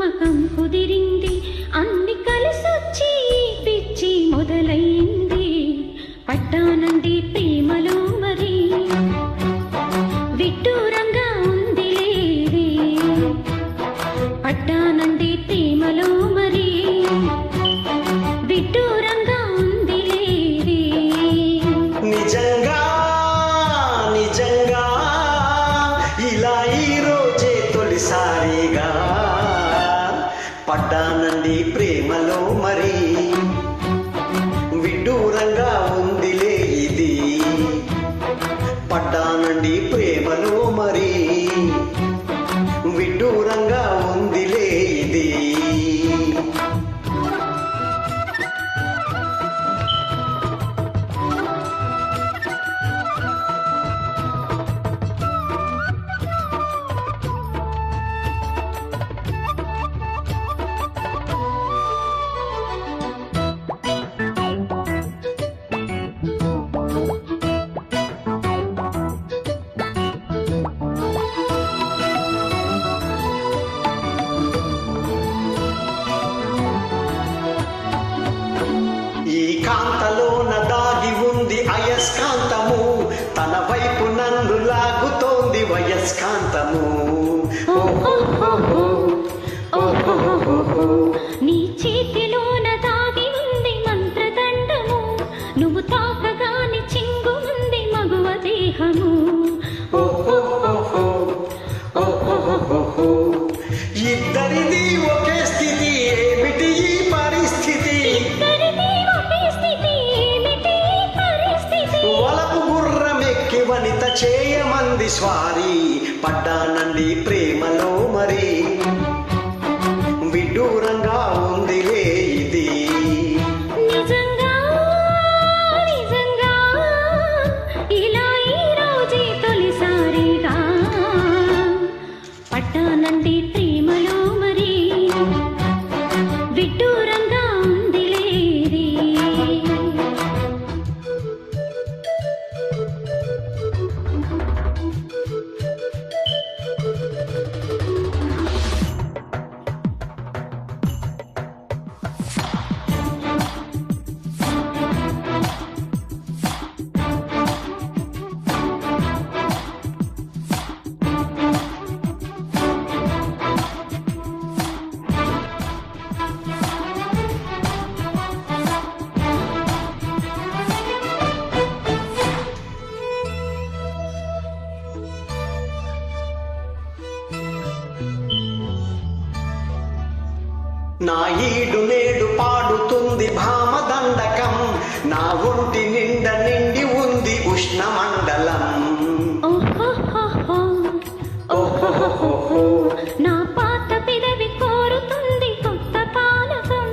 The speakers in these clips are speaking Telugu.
నమ్మకం కుదిరింది, అన్ని కలిసొచ్చి పిచ్చి మొదలైంది. పట్టానండి ప్రేమలో మరి విడ్డూరంగా ఉంది లేది. పట్టానండి ప్రేమలో మరి విడ్డూరంగా ఉంది లేది. నిజంగా నిజంగా ఇలా ఈ రోజే తొలిసారిగా పడ్డానండి ప్రేమలో మరి విడ్డూరంగా ఉందిలే ఇది. పడ్డానండి ప్రేమలో మరి విడ్డూరంగా ఉందిలే ఇది. ఈ కాంతలోన దాగి ఉంది అయస్కాంతము, తన వైపు నన్ను లాగుతోంది వయస్కాంతము. నీ చేతిలోన దాగి ఉంది మంత్రదండము, నువ్వు తాకగాని చింగు ఉంది మగువ దేహము. ఇద్దరిది ఒకే స్థితి, ఏమిటి ఈ పరిస్థితి? వలపు గుర్రమెక్కి వనిత చేయమంది స్వారీ. పడ్డానండి ప్రేమలో మరి విడ్డూరంగా ఉందిలే ఇది. నిజంగా నిజంగా ఇలా ఈ రోజే తొలిసారిగా పట్టానండి ప్రేమలో మరి విడ్డూరంగా ఉంది లేది. నా ఈడు నేడు పాడుతుంది భామదండకం, నా ఒంటి నిండ నిండి ఉంది ఉష్ణమండలం. నా పాత పెదవి కోరుతుంది కొత్త పాలకం,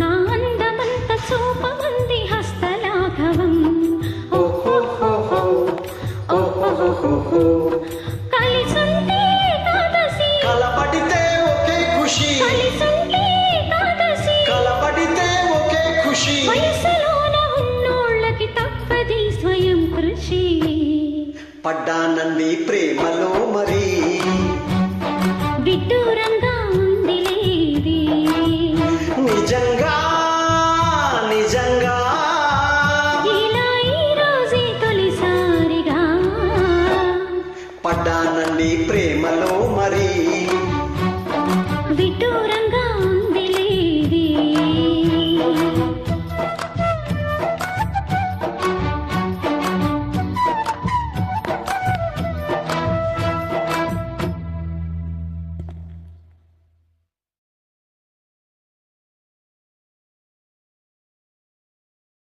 నా అందమంత చూపమంది హస్తలాఘవం. కలిసుంటే ఏకాదశి, కలపడితే ఒకే ఖుషి, కలిసుంటే ఏకాదశి, కలపడితే ఒకే ఖుషి. వయసులోన ఉన్నోళ్ళకి తప్పది స్వయం కృషి. పడ్డానండి ప్రేమలో మరి